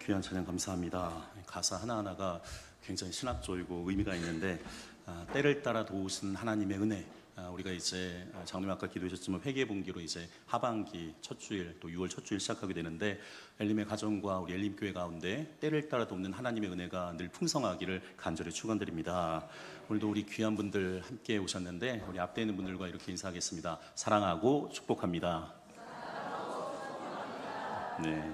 귀한 찬양 감사합니다. 가사 하나하나가 굉장히 신학적이고 의미가 있는데 때를 따라 도우신 하나님의 은혜, 우리가 이제 장로님 아까 기도하셨지만 회개 분기로 이제 하반기 첫 주일 또 6월 첫 주일 시작하게 되는데 엘림의 가정과 우리 엘림교회 가운데 때를 따라 돕는 하나님의 은혜가 늘 풍성하기를 간절히 축원드립니다. 오늘도 우리 귀한 분들 함께 오셨는데 우리 앞에 있는 분들과 이렇게 인사하겠습니다. 사랑하고 축복합니다. 네.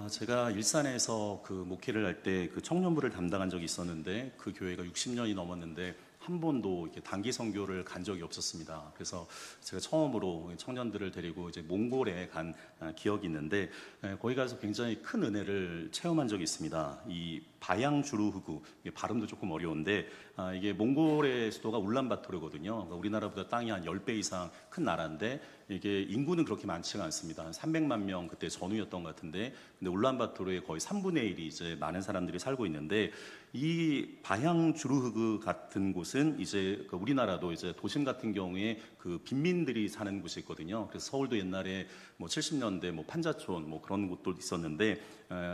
제가 일산에서 그 목회를 할 때 그 청년부를 담당한 적이 있었는데 그 교회가 60년이 넘었는데 한 번도 이렇게 단기 선교를 간 적이 없었습니다. 그래서 제가 처음으로 청년들을 데리고 이제 몽골에 간 기억이 있는데 거기 가서 굉장히 큰 은혜를 체험한 적이 있습니다. 이 바양주루흐구, 발음도 조금 어려운데 이게 몽골의 수도가 울란바토르거든요. 그러니까 우리나라보다 땅이 한 10배 이상 큰 나라인데 이게 인구는 그렇게 많지가 않습니다. 한 300만 명 그때 전후였던 것 같은데, 근데 울란바토르의 거의 3분의 1이 이제 많은 사람들이 살고 있는데, 이 바양주루흐그 같은 곳은 이제 우리나라도 이제 도심 같은 경우에 그 빈민들이 사는 곳이 있거든요. 그래서 서울도 옛날에 뭐 70년대 뭐 판자촌 뭐 그런 곳도 있었는데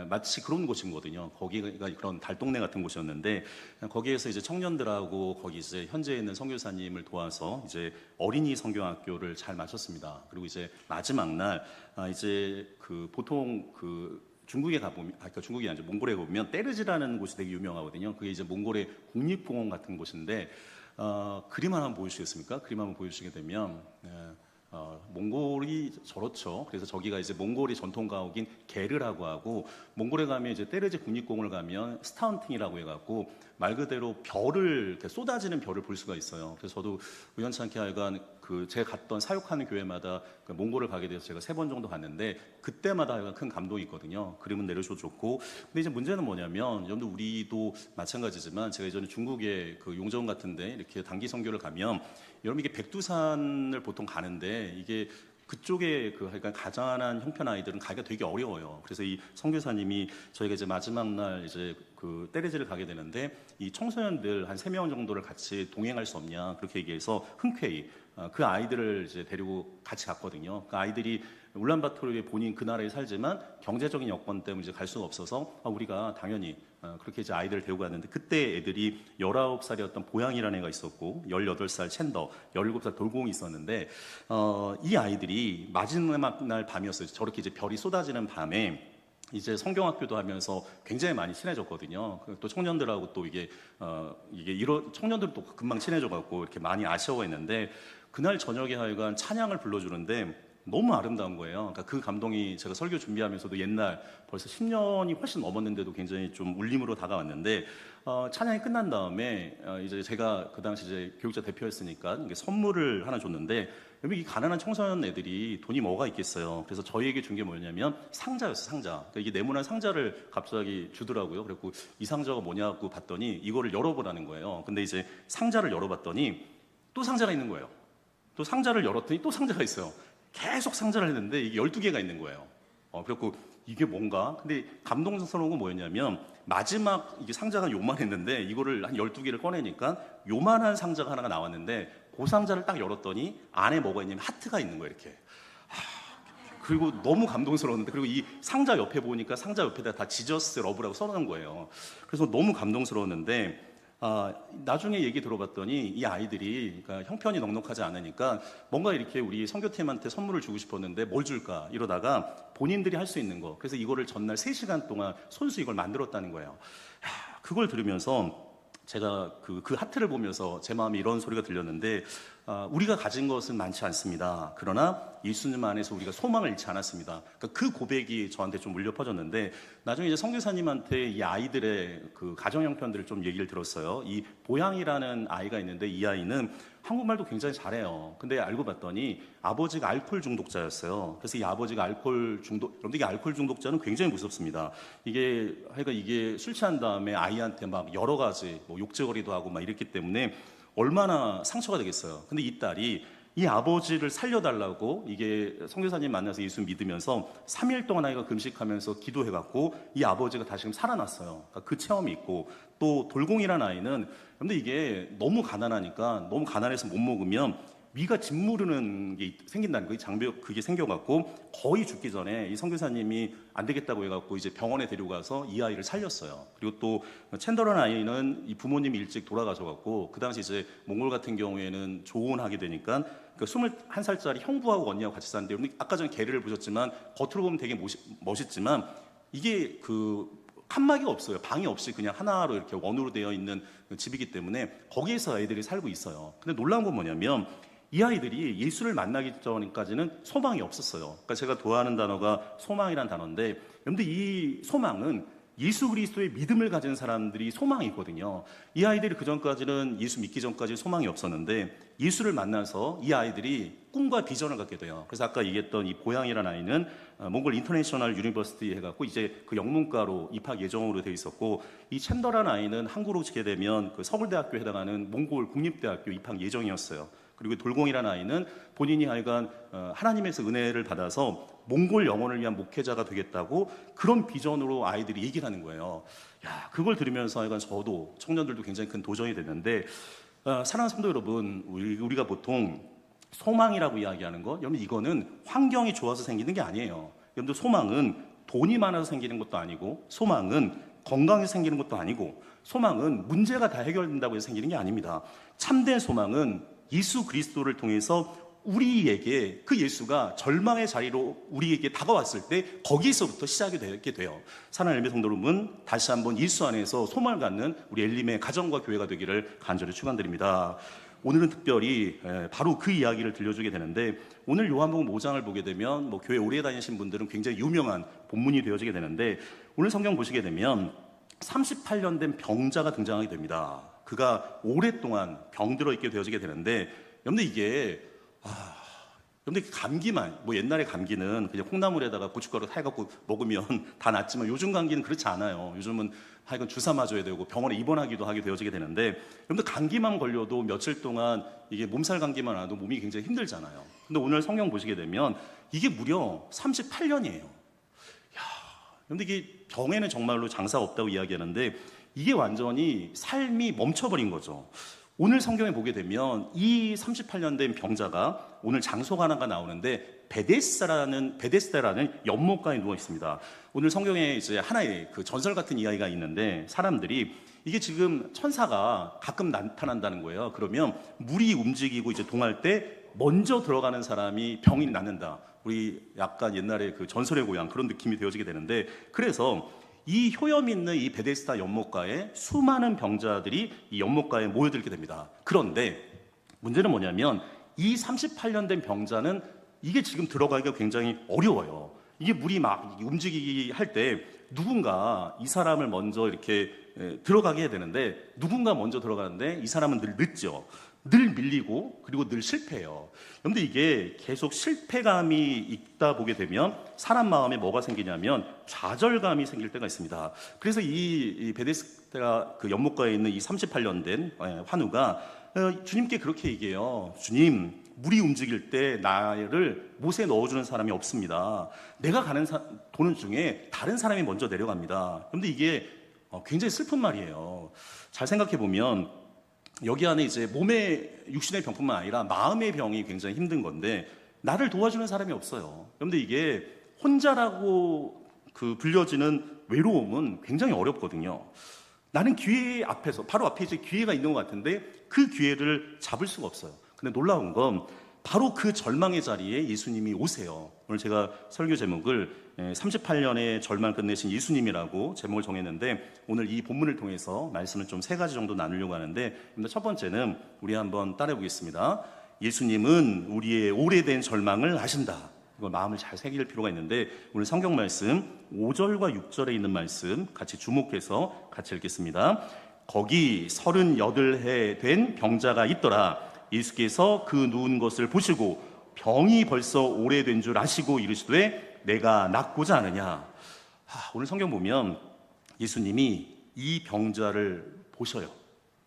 마치 그런 곳이거든요. 거기가 그런 달동네 같은 곳이었는데 거기에서 이제 청년들하고 거기 이제 현재 있는 선교사님을 도와서 이제 어린이 성경학교를 잘 마쳤습니다. 그리고 이제 마지막 날 이제 그 보통 그 중국에 가보면, 그러니까 중국이 아니죠. 몽골에 가보면 때르지라는 곳이 되게 유명하거든요. 그게 이제 몽골의 국립공원 같은 곳인데, 그림 하나 보여주시겠습니까? 그림 한번 보여주시게 되면, 몽골이 저렇죠. 그래서 저기가 이제 몽골의 전통 가옥인 게르라고 하고, 몽골에 가면 이제 때르지 국립공원을 가면 스타운팅이라고 해갖고 말 그대로 별을 이렇게 쏟아지는 별을 볼 수가 있어요. 그래서 저도 우연찮게 하여간 그 제가 갔던 사역하는 교회마다 그 몽골을 가게 돼서 제가 3번 정도 갔는데 그때마다 하여간 큰 감동이 있거든요. 그림은 내려줘도 좋고. 근데 이제 문제는 뭐냐면, 여러분들 우리도 마찬가지지만 제가 예전에 중국의 그 용정 같은데 이렇게 단기 선교를 가면 여러분 이게 백두산을 보통 가는데 이게 그쪽에 그 그러니까 가난한 형편 아이들은 가기가 되게 어려워요. 그래서 이 선교사님이 저희가 이제 마지막 날 이제 그 때레지를 가게 되는데 이 청소년들 한 3명 정도를 같이 동행할 수 없냐 그렇게 얘기해서 흔쾌히 그 아이들을 이제 데리고 같이 갔거든요. 그 아이들이 울란바토르에 본인 그 나라에 살지만 경제적인 여건 때문에 이제 갈 수가 없어서 우리가 당연히 그렇게 이제 아이들을 데리고 갔는데, 그때 애들이 19살이었던 보양이라는 애가 있었고 18살 챈더, 17살 돌공이 있었는데 이 아이들이 마지막 날 밤이었어요. 저렇게 이제 별이 쏟아지는 밤에 이제 성경학교도 하면서 굉장히 많이 친해졌거든요. 또 청년들하고 또 이게 청년들은 또 금방 친해져갖고 이렇게 많이 아쉬워했는데, 그날 저녁에 하여간 찬양을 불러주는데 너무 아름다운 거예요. 그러니까 그 감동이 제가 설교 준비하면서도 옛날 벌써 10년이 훨씬 넘었는데도 굉장히 좀 울림으로 다가왔는데, 찬양이 끝난 다음에 이제 제가 그 당시 이제 교육자 대표였으니까 이게 선물을 하나 줬는데, 여기 이 가난한 청소년 애들이 돈이 뭐가 있겠어요. 그래서 저희에게 준 게 뭐냐면 상자였어요, 상자. 그러니까 이게 네모난 상자를 갑자기 주더라고요. 그래서 이 상자가 뭐냐고 봤더니 이거를 열어보라는 거예요. 근데 이제 상자를 열어봤더니 또 상자가 있는 거예요. 또 상자를 열었더니 또 상자가 있어요. 계속 상자를 했는데 이게 12개가 있는 거예요. 그래갖고 이게 뭔가? 근데 감동스러운 건 뭐였냐면, 마지막 이게 상자가 요만했는데 이거를 한 12개를 꺼내니까 요만한 상자가 하나가 나왔는데, 그 상자를 딱 열었더니 안에 뭐가 있냐면 하트가 있는 거예요, 이렇게. 그리고 너무 감동스러웠는데, 그리고 이 상자 옆에 보니까 상자 옆에다 다 지저스 러브라고 써놓은 거예요. 그래서 너무 감동스러웠는데, 나중에 얘기 들어봤더니 이 아이들이 그러니까 형편이 넉넉하지 않으니까 뭔가 이렇게 우리 선교팀한테 선물을 주고 싶었는데 뭘 줄까 이러다가 본인들이 할 수 있는 거, 그래서 이거를 전날 3시간 동안 손수 이걸 만들었다는 거예요. 그걸 들으면서 제가 그 하트를 보면서 제 마음에 이런 소리가 들렸는데, 우리가 가진 것은 많지 않습니다. 그러나 예수님 안에서 우리가 소망을 잃지 않았습니다. 그러니까 그 고백이 저한테 좀 울려 퍼졌는데, 나중에 이제 선교사님한테 이 아이들의 그 가정 형편들을 좀 얘기를 들었어요. 이 보양이라는 아이가 있는데 이 아이는 한국말도 굉장히 잘해요. 근데 알고 봤더니 아버지가 알코올 중독자였어요. 그래서 이 아버지가 알코올 중독, 여러분들 이게 알코올 중독자는 굉장히 무섭습니다. 이게 술 취한 다음에 아이한테 막 여러 가지 뭐 욕제거리도 하고 막 이랬기 때문에 얼마나 상처가 되겠어요. 근데 이 딸이 이 아버지를 살려달라고 이게 선교사님 만나서 예수 믿으면서 3일 동안 아이가 금식하면서 기도해갖고 이 아버지가 다시금 살아났어요. 그러니까 그 체험이 있고, 또 돌공이라는 아이는 근데 이게 너무 가난하니까, 너무 가난해서 못 먹으면 위가 짓무르는 게 생긴다는 거예요. 장벽 그게 생겨갖고 거의 죽기 전에 이 선교사님이 안 되겠다고 해갖고 이제 병원에 데려가서 이 아이를 살렸어요. 그리고 또 챈더라는 아이는 이 부모님이 일찍 돌아가셔갖고 그 당시 이제 몽골 같은 경우에는 조혼하게 되니까 그 21살짜리 형부하고 언니하고 같이 사는데 아까 전에 개를 보셨지만 겉으로 보면 되게 멋있지만 이게 그 칸막이가 없어요. 방이 없이 그냥 하나로 이렇게 원으로 되어 있는 집이기 때문에 거기에서 아이들이 살고 있어요. 근데 놀라운 건 뭐냐면 이 아이들이 예수를 만나기 전까지는 소망이 없었어요. 그러니까 제가 좋아하는 단어가 소망이란 단어인데, 여러분들 이 소망은 예수 그리스도의 믿음을 가진 사람들이 소망이 있거든요. 이 아이들이 그 전까지는 예수 믿기 전까지 소망이 없었는데 예수를 만나서 이 아이들이 꿈과 비전을 갖게 돼요. 그래서 아까 얘기했던 이 보양이라는 아이는 몽골 인터내셔널 유니버시티 해갖고 이제 그 영문과로 입학 예정으로 돼 있었고, 이 챈더라는 아이는 한국으로 치게 되면 그 서울대학교에 해당하는 몽골 국립대학교 입학 예정이었어요. 그리고 돌공이라는 아이는 본인이 하여간 하나님에서 은혜를 받아서 몽골 영혼을 위한 목회자가 되겠다고 그런 비전으로 아이들이 얘기를 하는 거예요. 야, 그걸 들으면서 하여간 저도 청년들도 굉장히 큰 도전이 됐는데, 사랑하는 성도 여러분, 우리가 보통 소망이라고 이야기하는 것, 여러분 이거는 환경이 좋아서 생기는 게 아니에요. 여러분들 소망은 돈이 많아서 생기는 것도 아니고, 소망은 건강해서 생기는 것도 아니고, 소망은 문제가 다 해결된다고 해서 생기는 게 아닙니다. 참된 소망은 예수 그리스도를 통해서 우리에게 그 예수가 절망의 자리로 우리에게 다가왔을 때 거기서부터 시작이 되게 돼요. 사랑하는 엘리메 성도 여러분, 다시 한번 예수 안에서 소망을 갖는 우리 엘리메 가정과 교회가 되기를 간절히 축원드립니다. 오늘은 특별히 바로 그 이야기를 들려주게 되는데, 오늘 요한복음 5장을 보게 되면 뭐 교회 오래 다니신 분들은 굉장히 유명한 본문이 되어지게 되는데, 오늘 성경 보시게 되면 38년 된 병자가 등장하게 됩니다. 그가 오랫동안 병들어 있게 되어지게 되는데, 여러분들 이게 여러분들 감기만, 뭐 옛날에 감기는 그냥 콩나물에다가 고춧가루 타갖고 먹으면 다 낫지만 요즘 감기는 그렇지 않아요. 요즘은 하여간 주사 맞아야 되고 병원에 입원하기도 하게 되어지게 되는데, 여러분들 감기만 걸려도 며칠 동안 이게 몸살 감기만 와도 몸이 굉장히 힘들잖아요. 근데 오늘 성경 보시게 되면 이게 무려 38년이에요. 여러분들 이게 병에는 정말로 장사가 없다고 이야기하는데 이게 완전히 삶이 멈춰버린 거죠. 오늘 성경에 보게 되면 이 38년 된 병자가 오늘 장소가 하나가 나오는데 베데스다라는 연못가에 누워 있습니다. 오늘 성경에 이제 하나의 그 전설 같은 이야기가 있는데, 사람들이 이게 지금 천사가 가끔 나타난다는 거예요. 그러면 물이 움직이고 이제 동할 때 먼저 들어가는 사람이 병이 낫는다. 우리 약간 옛날에 그 전설의 고향 그런 느낌이 되어지게 되는데, 그래서 이 효염 있는 이 베데스다 연못가에 수많은 병자들이 이 연못가에 모여들게 됩니다. 그런데 문제는 뭐냐면 이 38년 된 병자는 이게 지금 들어가기가 굉장히 어려워요. 이게 물이 막 움직이기 할 때 누군가 이 사람을 먼저 이렇게 들어가게 해야 되는데, 누군가 먼저 들어가는데 이 사람은 늘 늦죠. 늘 밀리고 그리고 늘 실패해요. 그런데 이게 계속 실패감이 있다 보게 되면 사람 마음에 뭐가 생기냐면 좌절감이 생길 때가 있습니다. 그래서 이 베데스다 그 연못가에 있는 이 38년 된 환우가 주님께 그렇게 얘기해요. 주님, 물이 움직일 때 나를 못에 넣어주는 사람이 없습니다. 내가 도는 중에 다른 사람이 먼저 내려갑니다. 그런데 이게 굉장히 슬픈 말이에요. 잘 생각해 보면 여기 안에 이제 몸의 육신의 병뿐만 아니라 마음의 병이 굉장히 힘든 건데 나를 도와주는 사람이 없어요. 그런데 이게 혼자라고 그 불려지는 외로움은 굉장히 어렵거든요. 나는 기회 앞에서, 바로 앞에 이제 기회가 있는 것 같은데 그 기회를 잡을 수가 없어요. 근데 놀라운 건 바로 그 절망의 자리에 예수님이 오세요. 오늘 제가 설교 제목을 38년의 절망을 끝내신 예수님이라고 제목을 정했는데, 오늘 이 본문을 통해서 말씀을 좀 3가지 정도 나누려고 하는데, 첫 번째는 우리 한번 따라해 보겠습니다. 예수님은 우리의 오래된 절망을 아신다. 이걸 마음을 잘 새길 필요가 있는데, 오늘 성경 말씀 5절과 6절에 있는 말씀 같이 주목해서 같이 읽겠습니다. 거기 38해 된 병자가 있더라. 예수께서 그 누운 것을 보시고 병이 벌써 오래된 줄 아시고 이르시되 내가 낫고자 하느냐. 오늘 성경 보면 예수님이 이 병자를 보셔요.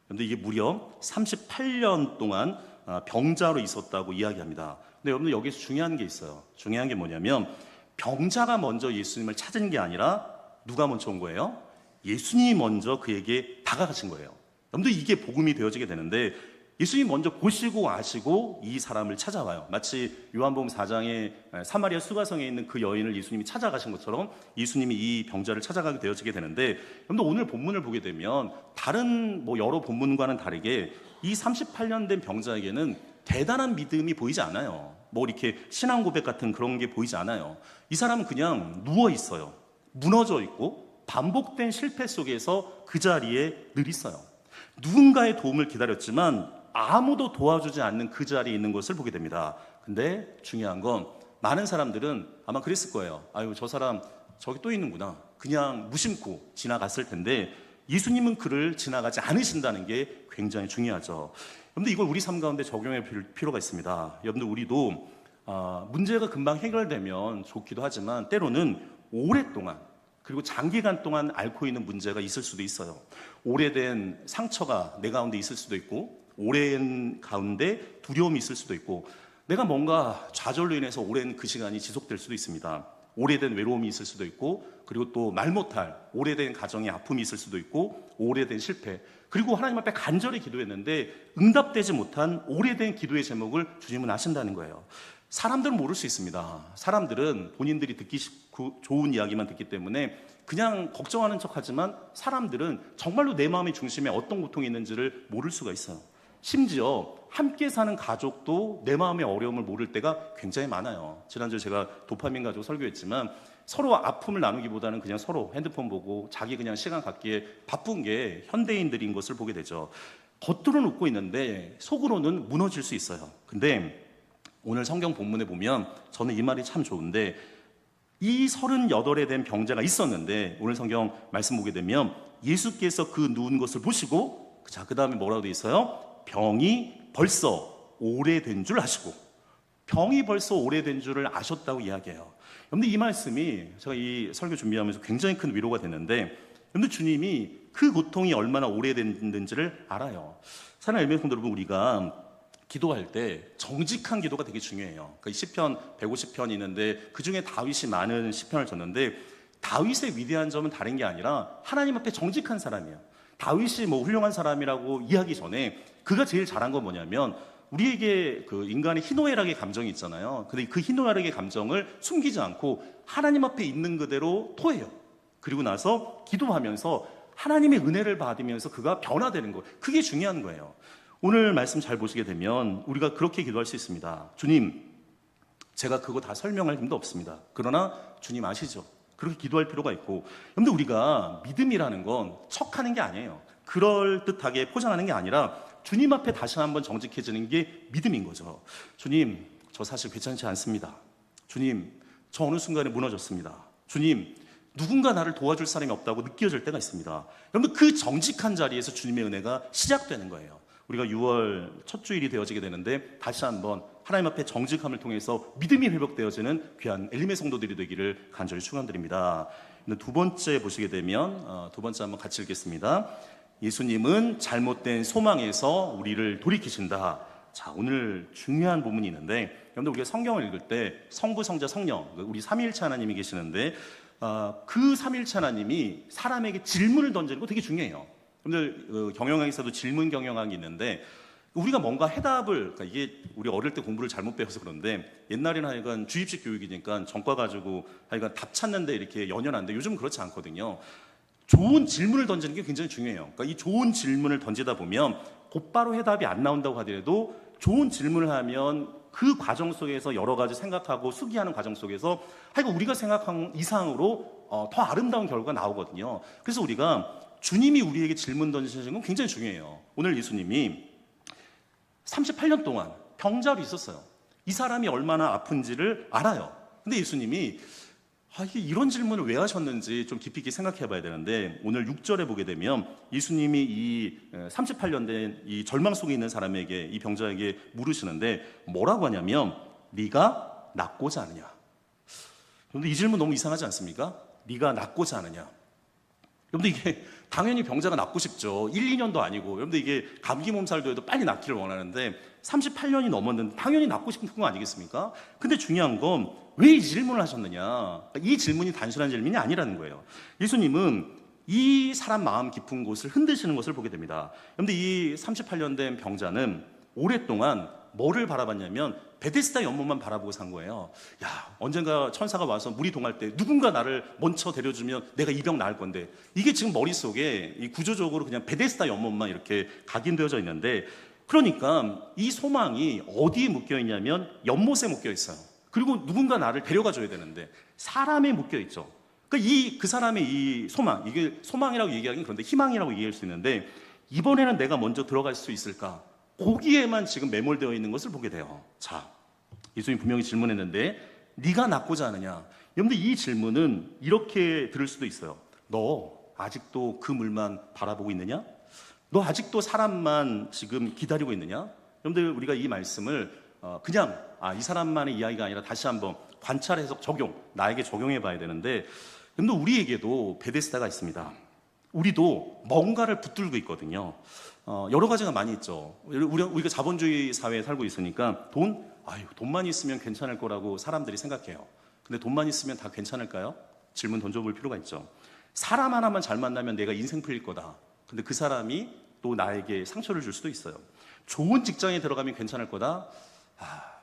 그런데 이게 무려 38년 동안 병자로 있었다고 이야기합니다. 근데 여러분 여기서 중요한 게 있어요. 중요한 게 뭐냐면 병자가 먼저 예수님을 찾은 게 아니라 누가 먼저 온 거예요? 예수님이 먼저 그에게 다가가신 거예요. 여러분들 이게 복음이 되어지게 되는데, 예수님이 먼저 보시고 아시고 이 사람을 찾아와요. 마치 요한복음 4장에 사마리아 수가성에 있는 그 여인을 예수님이 찾아가신 것처럼 예수님이 이 병자를 찾아가게 되어지게 되는데, 여러분 오늘 본문을 보게 되면 다른 여러 본문과는 다르게 이 38년 된 병자에게는 대단한 믿음이 보이지 않아요. 이렇게 신앙 고백 같은 그런 게 보이지 않아요. 이 사람은 그냥 누워 있어요. 무너져 있고 반복된 실패 속에서 그 자리에 늘 있어요. 누군가의 도움을 기다렸지만 아무도 도와주지 않는 그 자리에 있는 것을 보게 됩니다. 근데 중요한 건 많은 사람들은 아마 그랬을 거예요. 아유, 저 사람 저기 또 있는구나. 그냥 무심코 지나갔을 텐데 예수님은 그를 지나가지 않으신다는 게 굉장히 중요하죠. 여러분들 이걸 우리 삶 가운데 적용해 볼 필요가 있습니다. 여러분들 우리도 문제가 금방 해결되면 좋기도 하지만 때로는 오랫동안 그리고 장기간 동안 앓고 있는 문제가 있을 수도 있어요. 오래된 상처가 내 가운데 있을 수도 있고, 오랜 가운데 두려움이 있을 수도 있고, 내가 뭔가 좌절로 인해서 오랜 그 시간이 지속될 수도 있습니다. 오래된 외로움이 있을 수도 있고, 그리고 또 말 못할 오래된 가정의 아픔이 있을 수도 있고, 오래된 실패, 그리고 하나님 앞에 간절히 기도했는데 응답되지 못한 오래된 기도의 제목을 주님은 아신다는 거예요. 사람들은 모를 수 있습니다. 사람들은 본인들이 듣기 좋은 이야기만 듣기 때문에 그냥 걱정하는 척하지만 사람들은 정말로 내 마음의 중심에 어떤 고통이 있는지를 모를 수가 있어요. 심지어 함께 사는 가족도 내 마음의 어려움을 모를 때가 굉장히 많아요. 지난주에 제가 도파민 가지고 설교했지만 서로 아픔을 나누기보다는 그냥 서로 핸드폰 보고 자기 그냥 시간 갖기에 바쁜 게 현대인들인 것을 보게 되죠. 겉으로는 웃고 있는데 속으로는 무너질 수 있어요. 근데 오늘 성경 본문에 보면 저는 이 말이 참 좋은데, 이 38에 된 병자가 있었는데 오늘 성경 말씀 보게 되면 예수께서 그 누운 것을 보시고 그 다음에 뭐라고 돼 있어요? 병이 벌써 오래된 줄 아시고, 병이 벌써 오래된 줄을 아셨다고 이야기해요. 여러분들 이 말씀이 제가 이 설교 준비하면서 굉장히 큰 위로가 됐는데, 여러분들 주님이 그 고통이 얼마나 오래됐는지를 알아요. 사랑하는 엘메 성도 여러분, 우리가 기도할 때 정직한 기도가 되게 중요해요. 그러니까 시편 150편이 있는데 그 중에 다윗이 많은 시편을 줬는데, 다윗의 위대한 점은 다른 게 아니라 하나님 앞에 정직한 사람이에요. 다윗이 훌륭한 사람이라고 이야기 전에 그가 제일 잘한 건 뭐냐면, 우리에게 그 인간의 희노애락의 감정이 있잖아요. 근데 그 희노애락의 감정을 숨기지 않고 하나님 앞에 있는 그대로 토해요. 그리고 나서 기도하면서 하나님의 은혜를 받으면서 그가 변화되는 거예요. 그게 중요한 거예요. 오늘 말씀 잘 보시게 되면 우리가 그렇게 기도할 수 있습니다. 주님, 제가 그거 다 설명할 힘도 없습니다. 그러나 주님 아시죠? 그렇게 기도할 필요가 있고, 근데 우리가 믿음이라는 건 척하는 게 아니에요. 그럴듯하게 포장하는 게 아니라 주님 앞에 다시 한번 정직해지는 게 믿음인 거죠. 주님, 저 사실 괜찮지 않습니다. 주님, 저 어느 순간에 무너졌습니다. 주님, 누군가 나를 도와줄 사람이 없다고 느껴질 때가 있습니다. 여러분, 그 정직한 자리에서 주님의 은혜가 시작되는 거예요. 우리가 6월 첫 주일이 되어지게 되는데 다시 한번 하나님 앞에 정직함을 통해서 믿음이 회복되어지는 귀한 엘리메 성도들이 되기를 간절히 축원드립니다. 두 번째 보시게 되면 두 번째 한번 같이 읽겠습니다. 예수님은 잘못된 소망에서 우리를 돌이키신다. 자, 오늘 중요한 부분이 있는데, 여러분들 우리가 성경을 읽을 때 성부, 성자, 성령, 우리 삼위일체 하나님이 계시는데 그 삼위일체 하나님이 사람에게 질문을 던지는 거 되게 중요해요. 여러분들 경영학에서도 질문 경영학이 있는데, 우리가 뭔가 해답을, 그러니까 이게 우리 어릴 때 공부를 잘못 배워서 그런데 옛날에는 하여간 주입식 교육이니까 전과 가지고 하여간 답 찾는데 이렇게 연연한데 요즘은 그렇지 않거든요. 좋은 질문을 던지는 게 굉장히 중요해요. 그러니까 이 좋은 질문을 던지다 보면 곧바로 해답이 안 나온다고 하더라도 좋은 질문을 하면 그 과정 속에서 여러 가지 생각하고 숙의하는 과정 속에서 하여간 우리가 생각한 이상으로 더 아름다운 결과가 나오거든요. 그래서 우리가 주님이 우리에게 질문 던지시는 건 굉장히 중요해요. 오늘 예수님이 38년 동안 병자로 있었어요. 이 사람이 얼마나 아픈지를 알아요. 근데 예수님이 이게 이런 질문을 왜 하셨는지 좀 깊이 있게 생각해 봐야 되는데, 오늘 6절에 보게 되면 예수님이 이 38년 된 이 절망 속에 있는 사람에게, 이 병자에게 물으시는데 뭐라고 하냐면, 네가 낫고자 하느냐. 그런데 이 질문 너무 이상하지 않습니까? 네가 낫고자 하느냐. 여러분들 이게 당연히 병자가 낫고 싶죠. 1, 2년도 아니고. 여러분들 이게 감기 몸살도 해도 빨리 낫기를 원하는데 38년이 넘었는데 당연히 낫고 싶은 거 아니겠습니까? 근데 중요한 건 왜 이 질문을 하셨느냐. 이 질문이 단순한 질문이 아니라는 거예요. 예수님은 이 사람 마음 깊은 곳을 흔드시는 것을 보게 됩니다. 그런데 이 38년 된 병자는 오랫동안 뭐를 바라봤냐면 베데스다 연못만 바라보고 산 거예요. 야, 언젠가 천사가 와서 물이 동할 때 누군가 나를 먼저 데려주면 내가 이 병 나을 건데, 이게 지금 머릿속에 이 구조적으로 그냥 베데스다 연못만 이렇게 각인되어져 있는데, 그러니까 이 소망이 어디에 묶여 있냐면 연못에 묶여 있어요. 그리고 누군가 나를 데려가 줘야 되는데 사람에 묶여 있죠. 그러니까 그 사람의 이 소망, 이게 소망이라고 얘기하기는 그런데 희망이라고 이해할 수 있는데, 이번에는 내가 먼저 들어갈 수 있을까? 거기에만 지금 매몰되어 있는 것을 보게 돼요. 자, 예수님이 분명히 질문했는데 네가 낫고자 하느냐? 여러분들, 이 질문은 이렇게 들을 수도 있어요. 너 아직도 그 물만 바라보고 있느냐? 너 아직도 사람만 지금 기다리고 있느냐? 여러분들, 우리가 이 말씀을 그냥 이 사람만의 이야기가 아니라 다시 한번 관찰, 해석, 적용, 나에게 적용해 봐야 되는데, 근데 우리에게도 베데스다가 있습니다. 우리도 뭔가를 붙들고 있거든요. 여러 가지가 많이 있죠. 우리가 자본주의 사회에 살고 있으니까 돈만 있으면 괜찮을 거라고 사람들이 생각해요. 근데 돈만 있으면 다 괜찮을까요? 질문 던져볼 필요가 있죠. 사람 하나만 잘 만나면 내가 인생 풀릴 거다. 근데 그 사람이 또 나에게 상처를 줄 수도 있어요. 좋은 직장에 들어가면 괜찮을 거다.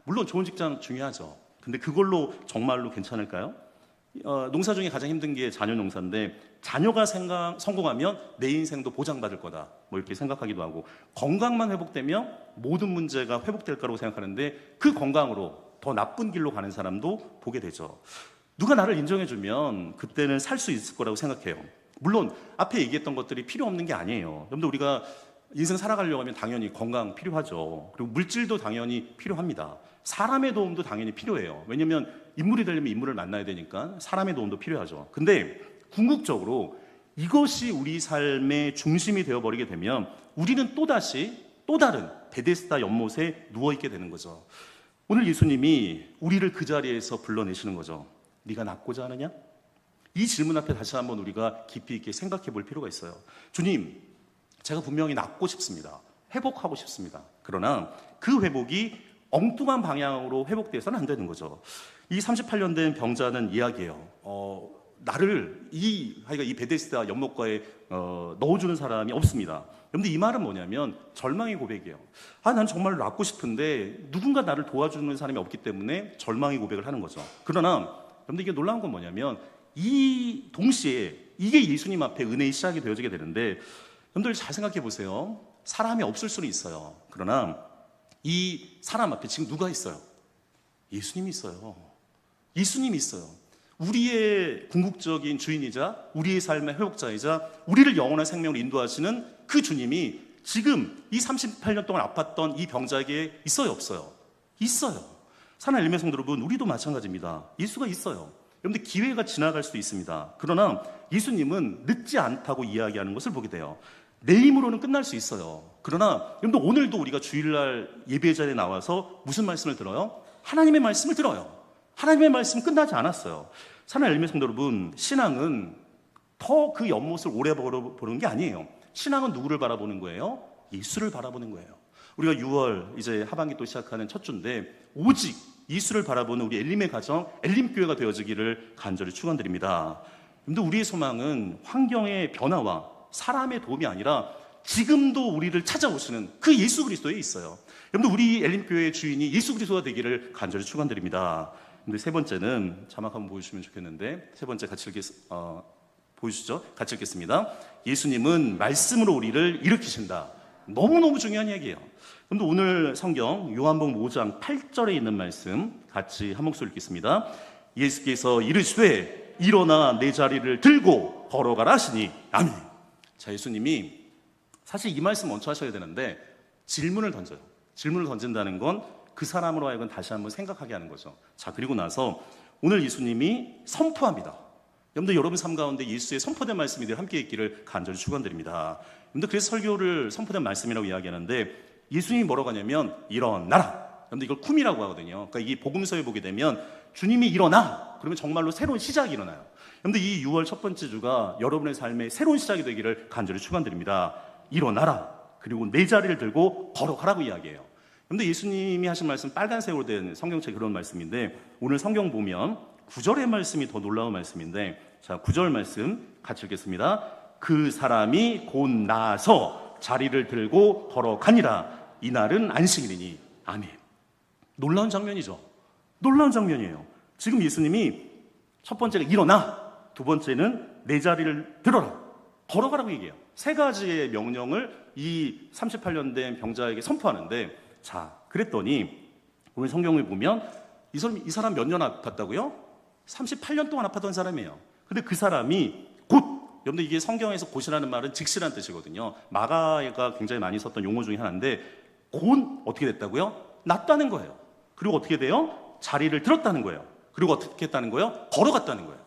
물론 좋은 직장 중요하죠. 근데 그걸로 정말로 괜찮을까요? 농사 중에 가장 힘든 게 자녀 농사인데, 자녀가 성공하면 내 인생도 보장받을 거다, 뭐 이렇게 생각하기도 하고, 건강만 회복되면 모든 문제가 회복될 거라고 생각하는데, 그 건강으로 더 나쁜 길로 가는 사람도 보게 되죠. 누가 나를 인정해주면 그때는 살 수 있을 거라고 생각해요. 물론 앞에 얘기했던 것들이 필요 없는 게 아니에요. 여러분들, 우리가 인생 살아가려고 하면 당연히 건강 필요하죠. 그리고 물질도 당연히 필요합니다. 사람의 도움도 당연히 필요해요. 왜냐하면 인물이 되려면 인물을 만나야 되니까 사람의 도움도 필요하죠. 근데 궁극적으로 이것이 우리 삶의 중심이 되어버리게 되면 우리는 또 다른 베데스다 연못에 누워있게 되는 거죠. 오늘 예수님이 우리를 그 자리에서 불러내시는 거죠. 네가 낫고자 하느냐? 이 질문 앞에 다시 한번 우리가 깊이 있게 생각해 볼 필요가 있어요. 주님, 제가 분명히 낫고 싶습니다. 회복하고 싶습니다. 그러나 그 회복이 엉뚱한 방향으로 회복돼서는 안 되는 거죠. 이 38년 된 병자는 이야기해요. 나를 이 베데스다 연못가에 넣어주는 사람이 없습니다. 그런데 이 말은 뭐냐면 절망의 고백이에요. 난 정말 낫고 싶은데 누군가 나를 도와주는 사람이 없기 때문에 절망의 고백을 하는 거죠. 그러나 그런데 이게 놀라운 건 뭐냐면, 이 동시에 이게 예수님 앞에 은혜의 시작이 되어지게 되는데, 여러분들 잘 생각해 보세요. 사람이 없을 수는 있어요. 그러나 이 사람 앞에 지금 누가 있어요? 예수님이 있어요. 예수님이 있어요. 우리의 궁극적인 주인이자 우리의 삶의 회복자이자 우리를 영원한 생명으로 인도하시는 그 주님이 지금 이 38년 동안 아팠던 이 병자에게 있어요, 없어요? 있어요. 사랑하는 엘리메 성도 여러분, 우리도 마찬가지입니다. 예수가 있어요. 여러분들, 기회가 지나갈 수도 있습니다. 그러나 예수님은 늦지 않다고 이야기하는 것을 보게 돼요. 내 힘으로는 끝날 수 있어요. 그러나 여러분들, 오늘도 우리가 주일날 예배 자리에 나와서 무슨 말씀을 들어요? 하나님의 말씀을 들어요. 하나님의 말씀은 끝나지 않았어요. 사랑하는 엘리메 성도 여러분, 신앙은 더 그 연못을 오래 보는 게 아니에요. 신앙은 누구를 바라보는 거예요? 예수를 바라보는 거예요. 우리가 6월 이제 하반기 또 시작하는 첫 주인데, 오직 예수를 바라보는 우리 엘림의 가정, 엘림교회가 되어지기를 간절히 축원드립니다. 근데 우리의 소망은 환경의 변화와 사람의 도움이 아니라 지금도 우리를 찾아오시는 그 예수 그리스도에 있어요. 여러분들, 우리 엘림교회의 주인이 예수 그리스도가 되기를 간절히 축원드립니다. 근데 세 번째는 자막 한번 보여주시면 좋겠는데, 세 번째 보여주시죠. 같이 읽겠습니다. 예수님은 말씀으로 우리를 일으키신다. 너무너무 중요한 이야기예요. 그런데 오늘 성경 요한복음 5장 8절에 있는 말씀 같이 한 목소리 읽겠습니다. 예수께서 이르시되 일어나 내 자리를 들고 걸어가라 하시니 아멘. 자, 예수님이 사실 이 말씀 먼저 하셔야 되는데 질문을 던져요. 질문을 던진다는 건 그 사람으로 하여금 다시 한번 생각하게 하는 거죠. 자, 그리고 나서 오늘 예수님이 선포합니다. 여러분들, 여러분 삶 가운데 예수의 선포된 말씀이 늘 함께 있기를 간절히 축원드립니다. 여러분들, 그래서 설교를 선포된 말씀이라고 이야기하는데, 예수님이 뭐라고 하냐면 일어나라. 여러분들, 이걸 쿰이라고 하거든요. 그러니까 이 복음서에 보게 되면 주님이 일어나, 그러면 정말로 새로운 시작이 일어나요. 여러분들, 이 6월 첫 번째 주가 여러분의 삶의 새로운 시작이 되기를 간절히 축원드립니다. 일어나라, 그리고 내 자리를 들고 걸어가라고 이야기해요. 그런데 예수님이 하신 말씀, 빨간색으로 된 성경책 그런 말씀인데, 오늘 성경 보면 9절의 말씀이 더 놀라운 말씀인데, 자, 9절 말씀 같이 읽겠습니다. 그 사람이 곧 나서 자리를 들고 걸어가니라. 이날은 안식일이니. 아멘. 놀라운 장면이죠. 놀라운 장면이에요. 지금 예수님이 첫 번째가 일어나, 두 번째는 내 자리를 들어라, 걸어가라고 얘기해요. 세 가지의 명령을 이 38년 된 병자에게 선포하는데, 자, 그랬더니 오늘 성경을 보면 이 사람 몇 년 아팠다고요? 38년 동안 아팠던 사람이에요. 근데 그 사람이 곧, 여러분들 이게 성경에서 곧이라는 말은 즉시라는 뜻이거든요. 마가가 굉장히 많이 썼던 용어 중에 하나인데, 곧 어떻게 됐다고요? 낫다는 거예요. 그리고 어떻게 돼요? 자리를 들었다는 거예요. 그리고 어떻게 했다는 거예요? 걸어갔다는 거예요.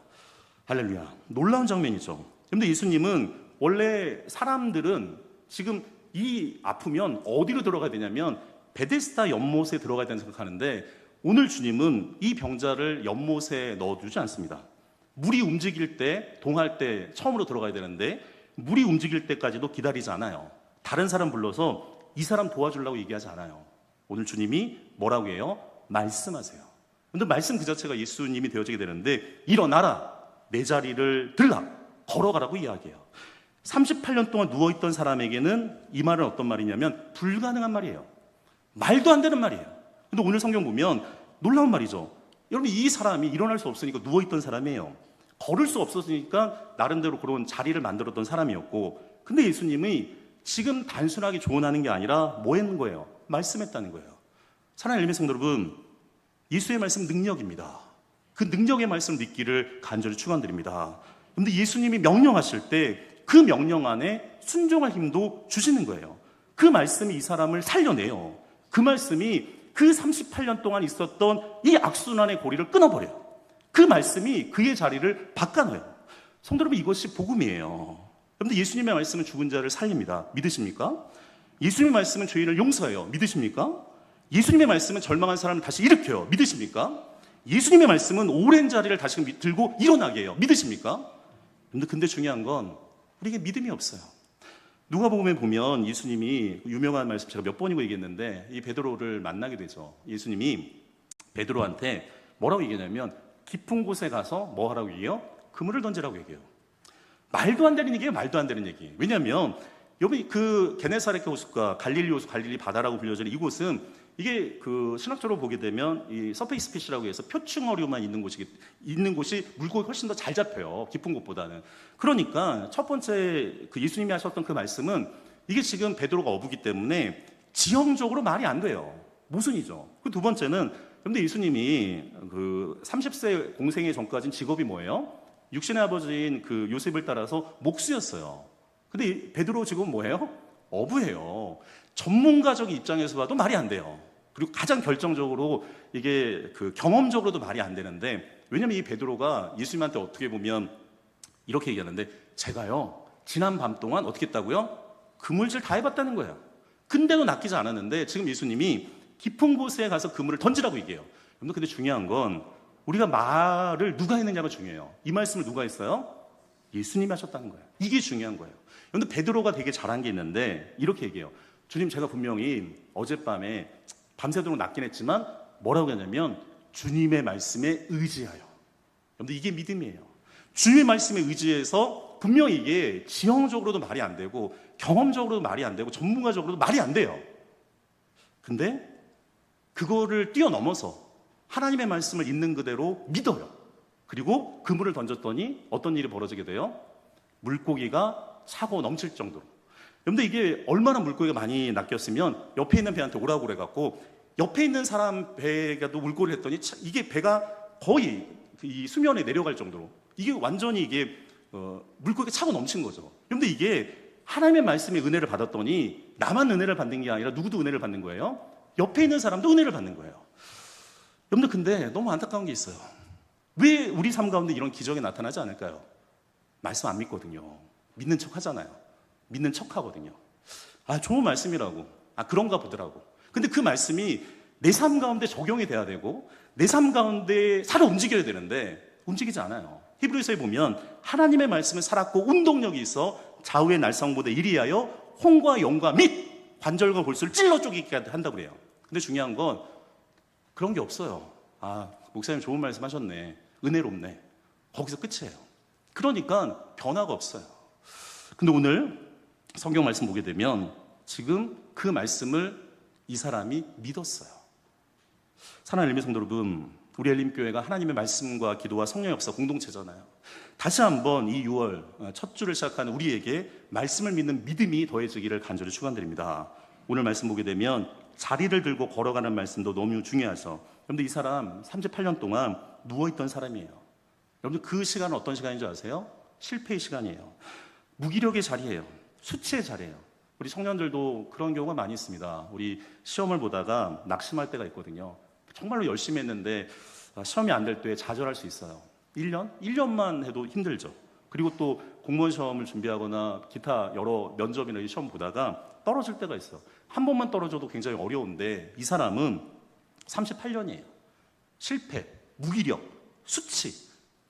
할렐루야. 놀라운 장면이죠. 그런데 예수님은 원래 사람들은 지금 이 아프면 어디로 들어가야 되냐면 베데스다 연못에 들어가야 된다고 생각하는데, 오늘 주님은 이 병자를 연못에 넣어두지 않습니다. 물이 움직일 때, 동할 때 처음으로 들어가야 되는데 물이 움직일 때까지도 기다리지 않아요. 다른 사람 불러서 이 사람 도와주려고 얘기하지 않아요. 오늘 주님이 뭐라고 해요? 말씀하세요. 근데 말씀 그 자체가 예수님이 되어지게 되는데, 일어나라, 내 자리를 들라, 걸어가라고 이야기해요. 38년 동안 누워있던 사람에게는 이 말은 어떤 말이냐면 불가능한 말이에요. 말도 안 되는 말이에요. 근데 오늘 성경 보면 놀라운 말이죠. 여러분, 이 사람이 일어날 수 없으니까 누워있던 사람이에요. 걸을 수 없었으니까 나름대로 그런 자리를 만들었던 사람이었고, 근데 예수님이 지금 단순하게 조언하는 게 아니라 뭐 했는 거예요? 말씀했다는 거예요. 사랑하는 엘메 성도 여러분, 예수의 말씀은 능력입니다. 그 능력의 말씀을 믿기를 간절히 축원드립니다. 그런데 예수님이 명령하실 때 그 명령 안에 순종할 힘도 주시는 거예요. 그 말씀이 이 사람을 살려내요. 그 말씀이 그 38년 동안 있었던 이 악순환의 고리를 끊어버려요. 그 말씀이 그의 자리를 바꿔놔요. 성도 여러분, 이것이 복음이에요. 그런데 예수님의 말씀은 죽은 자를 살립니다. 믿으십니까? 예수님의 말씀은 죄인을 용서해요. 믿으십니까? 예수님의 말씀은 절망한 사람을 다시 일으켜요. 믿으십니까? 예수님의 말씀은 오랜 자리를 다시 들고 일어나게 해요. 믿으십니까? 근데 중요한 건 우리에게 믿음이 없어요. 누가복음에 보면 예수님이 유명한 말씀 제가 몇 번이고 얘기했는데, 이 베드로를 만나게 되죠. 예수님이 베드로한테 뭐라고 얘기하냐면 깊은 곳에 가서 뭐 하라고 얘기해요? 그물을 던지라고 얘기해요. 말도 안 되는 얘기예요. 말도 안 되는 얘기. 왜냐하면 여기 그 게네사렛 호수가 갈릴리 호수, 갈릴리 바다라고 불려지는 이곳은, 이게 그 신학적으로 보게 되면 이 서페이스 피시라고 해서 표층어류만 있는 곳이 물고기 훨씬 더 잘 잡혀요. 깊은 곳보다는. 그러니까 첫 번째 그 예수님이 하셨던 그 말씀은, 이게 지금 베드로가 어부기 때문에 지형적으로 말이 안 돼요. 모순이죠. 그 두 번째는, 그런데 예수님이 그 30세 공생의 전까지는 직업이 뭐예요? 육신의 아버지인 그 요셉을 따라서 목수였어요. 근데 베드로 지금 뭐예요? 어부예요. 전문가적인 입장에서 봐도 말이 안 돼요. 그리고 가장 결정적으로 이게 그 경험적으로도 말이 안 되는데, 왜냐면 이 베드로가 예수님한테 어떻게 보면 이렇게 얘기하는데, 제가요 지난 밤 동안 어떻게 했다고요? 그물질 다 해봤다는 거예요. 근데도 낚이지 않았는데 지금 예수님이 깊은 곳에 가서 그물을 던지라고 얘기해요. 근데 중요한 건 우리가 말을 누가 했느냐가 중요해요. 이 말씀을 누가 했어요? 예수님이 하셨다는 거예요. 이게 중요한 거예요. 그런데 베드로가 되게 잘한 게 있는데 이렇게 얘기해요. 주님, 제가 분명히 어젯밤에 밤새도록 낚긴 했지만 뭐라고 하냐면 주님의 말씀에 의지하여. 여러분들, 이게 믿음이에요. 주님의 말씀에 의지해서 분명히 이게 지형적으로도 말이 안 되고 경험적으로도 말이 안 되고 전문가적으로도 말이 안 돼요. 근데 그거를 뛰어넘어서 하나님의 말씀을 있는 그대로 믿어요. 그리고 그물을 던졌더니 어떤 일이 벌어지게 돼요? 물고기가 차고 넘칠 정도로. 여러분들, 이게 얼마나 물고기가 많이 낚였으면 옆에 있는 배한테 오라고 그래갖고 옆에 있는 사람 배가도 물고기를 했더니 이게 배가 거의 이 수면에 내려갈 정도로 이게 완전히 이게 물고기가 차고 넘친 거죠. 그런데 이게 하나님의 말씀의 은혜를 받았더니 나만 은혜를 받는 게 아니라 누구도 은혜를 받는 거예요. 옆에 있는 사람도 은혜를 받는 거예요. 여러분들, 근데 너무 안타까운 게 있어요. 왜 우리 삶 가운데 이런 기적이 나타나지 않을까요? 말씀 안 믿거든요. 믿는 척 하잖아요. 믿는 척 하거든요. 아, 좋은 말씀이라고. 아, 그런가 보더라고. 근데 그 말씀이 내 삶 가운데 적용이 돼야 되고 내 삶 가운데 살아 움직여야 되는데 움직이지 않아요. 히브리서에 보면 하나님의 말씀은 살았고 운동력이 있어 좌우의 날성보다 이리하여 홍과 영과 및 관절과 골수를 찔러 쪼개게 한다고 그래요. 근데 중요한 건 그런 게 없어요. 아, 목사님 좋은 말씀 하셨네. 은혜롭네. 거기서 끝이에요. 그러니까 변화가 없어요. 근데 오늘 성경 말씀 보게 되면 지금 그 말씀을 이 사람이 믿었어요. 사랑하는 엘림 성도 여러분, 우리 엘림교회가 하나님의 말씀과 기도와 성령의 역사 공동체잖아요. 다시 한번 이 6월 첫 주를 시작하는 우리에게 말씀을 믿는 믿음이 더해지기를 간절히 축원드립니다. 오늘 말씀 보게 되면 자리를 들고 걸어가는 말씀도 너무 중요하죠. 여러분들, 이 사람 38년 동안 누워있던 사람이에요. 여러분들, 그 시간은 어떤 시간인 줄 아세요? 실패의 시간이에요. 무기력의 자리예요. 수치의 자리예요. 우리 청년들도 그런 경우가 많이 있습니다. 우리 시험을 보다가 낙심할 때가 있거든요. 정말로 열심히 했는데 시험이 안 될 때 좌절할 수 있어요. 1년만 해도 힘들죠. 그리고 또 공무원 시험을 준비하거나 기타 여러 면접이나 시험 보다가 떨어질 때가 있어요. 한 번만 떨어져도 굉장히 어려운데 이 사람은 38년이에요. 실패, 무기력, 수치.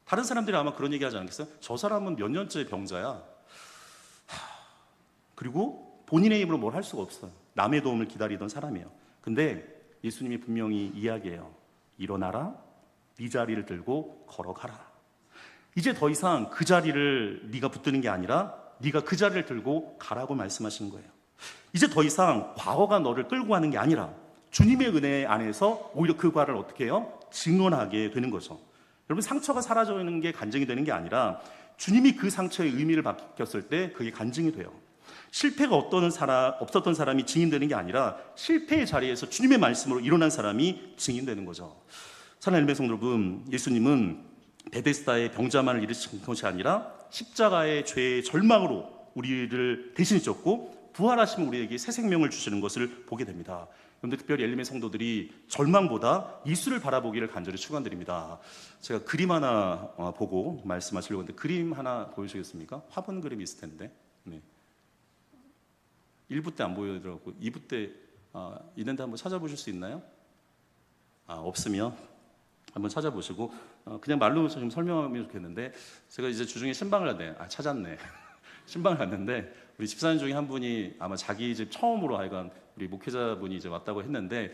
다른 사람들이 아마 그런 얘기 하지 않겠어요? 저 사람은 몇 년째 병자야. 그리고 본인의 힘으로 뭘 할 수가 없어요. 남의 도움을 기다리던 사람이에요. 근데 예수님이 분명히 이야기해요. 일어나라, 네 자리를 들고 걸어가라. 이제 더 이상 그 자리를 네가 붙드는 게 아니라 네가 그 자리를 들고 가라고 말씀하시는 거예요. 이제 더 이상 과거가 너를 끌고 가는 게 아니라 주님의 은혜 안에서 오히려 그 과를 어떻게 해요? 증언하게 되는 거죠. 여러분, 상처가 사라지는 게 간증이 되는 게 아니라 주님이 그 상처의 의미를 바뀌었을 때 그게 간증이 돼요. 실패가 없었던 사람이 증인되는 게 아니라 실패의 자리에서 주님의 말씀으로 일어난 사람이 증인되는 거죠. 사랑하는 엘베 성도 여러분, 예수님은 베데스다의 병자만을 일으킨 것이 아니라 십자가의 죄의 절망으로 우리를 대신 졌고 부활하시면 우리에게 새 생명을 주시는 것을 보게 됩니다. 그런데 특별히 엘림의 성도들이 절망보다 예수를 바라보기를 간절히 축원드립니다. 제가 그림 하나 보고 말씀하시려고 하는데, 그림 하나 보여주시겠습니까? 화분 그림이 있을 텐데. 네. 1부 때 안 보여드렸고 2부 때 있는데 한번 찾아보실 수 있나요? 없으면 한번 찾아보시고 그냥 말로 좀 설명하면 좋겠는데, 제가 이제 주중에 신방을 갔는데 찾았네. 신방을 갔는데 우리 집사님 중에 한 분이 아마 자기 집 처음으로 하여간 우리 목회자분이 이제 왔다고 했는데,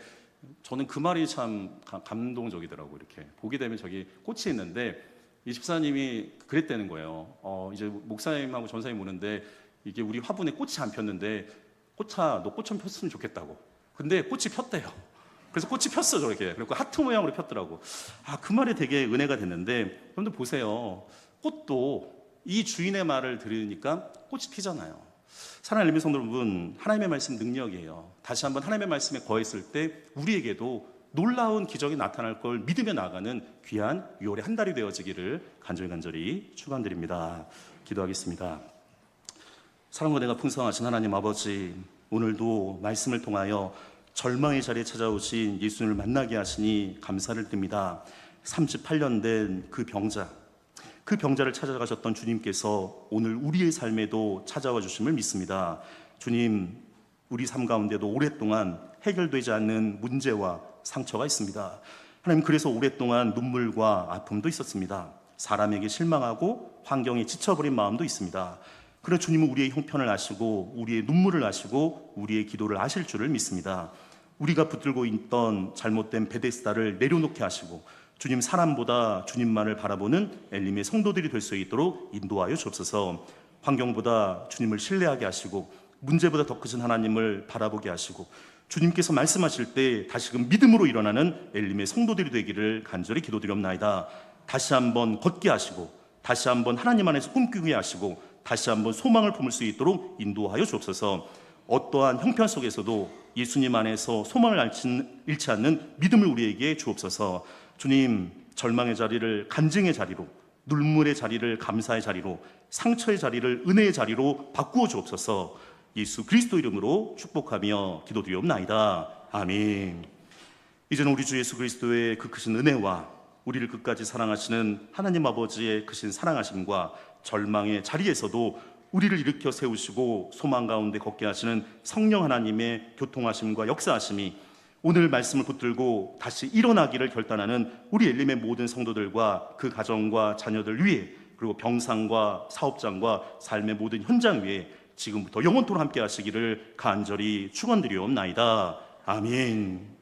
저는 그 말이 참 감동적이더라고요. 이렇게 보게 되면 저기 꽃이 있는데 이 집사님이 그랬다는 거예요. 이제 목사님하고 전사님 오는데 이게 우리 화분에 꽃이 안 폈는데, 꽃아 너 꽃 좀 폈으면 좋겠다고. 근데 꽃이 폈대요. 그래서 꽃이 폈어, 저렇게. 그리고 하트 모양으로 폈더라고. 그 말이 되게 은혜가 됐는데, 여러분들 보세요. 꽃도 이 주인의 말을 들으니까 꽃이 피잖아요. 사랑하는 엘림 성도 여러분, 하나님의 말씀 능력이에요. 다시 한번 하나님의 말씀에 거했을 때 우리에게도 놀라운 기적이 나타날 걸 믿으며 나가는 귀한 6월의 한 달이 되어지기를 간절히 축원드립니다. 기도하겠습니다. 사랑과 은혜가 풍성하신 하나님 아버지, 오늘도 말씀을 통하여 절망의 자리에 찾아오신 예수님을 만나게 하시니 감사를 드립니다. 38년 된 그 병자를 찾아가셨던 주님께서 오늘 우리의 삶에도 찾아와 주심을 믿습니다. 주님, 우리 삶 가운데도 오랫동안 해결되지 않는 문제와 상처가 있습니다. 하나님, 그래서 오랫동안 눈물과 아픔도 있었습니다. 사람에게 실망하고 환경에 지쳐버린 마음도 있습니다. 그러나 주님은 우리의 형편을 아시고 우리의 눈물을 아시고 우리의 기도를 아실 줄을 믿습니다. 우리가 붙들고 있던 잘못된 베데스다를 내려놓게 하시고 주님, 사람보다 주님만을 바라보는 엘림의 성도들이 될 수 있도록 인도하여 주옵소서. 환경보다 주님을 신뢰하게 하시고 문제보다 더 크신 하나님을 바라보게 하시고 주님께서 말씀하실 때 다시금 믿음으로 일어나는 엘림의 성도들이 되기를 간절히 기도드리옵나이다. 다시 한번 걷게 하시고 다시 한번 하나님 안에서 꿈꾸게 하시고 다시 한번 소망을 품을 수 있도록 인도하여 주옵소서. 어떠한 형편 속에서도 예수님 안에서 소망을 잃지 않는 믿음을 우리에게 주옵소서. 주님, 절망의 자리를 간증의 자리로, 눈물의 자리를 감사의 자리로, 상처의 자리를 은혜의 자리로 바꾸어 주옵소서. 예수 그리스도 이름으로 축복하며 기도드리옵나이다. 아멘. 이제는 우리 주 예수 그리스도의 그 크신 은혜와 우리를 끝까지 사랑하시는 하나님 아버지의 크신 사랑하심과 절망의 자리에서도 우리를 일으켜 세우시고 소망 가운데 걷게 하시는 성령 하나님의 교통하심과 역사하심이 오늘 말씀을 붙들고 다시 일어나기를 결단하는 우리 엘림의 모든 성도들과 그 가정과 자녀들 위해, 그리고 병상과 사업장과 삶의 모든 현장 위에 지금부터 영원토록 함께 하시기를 간절히 축원드리옵나이다. 아멘.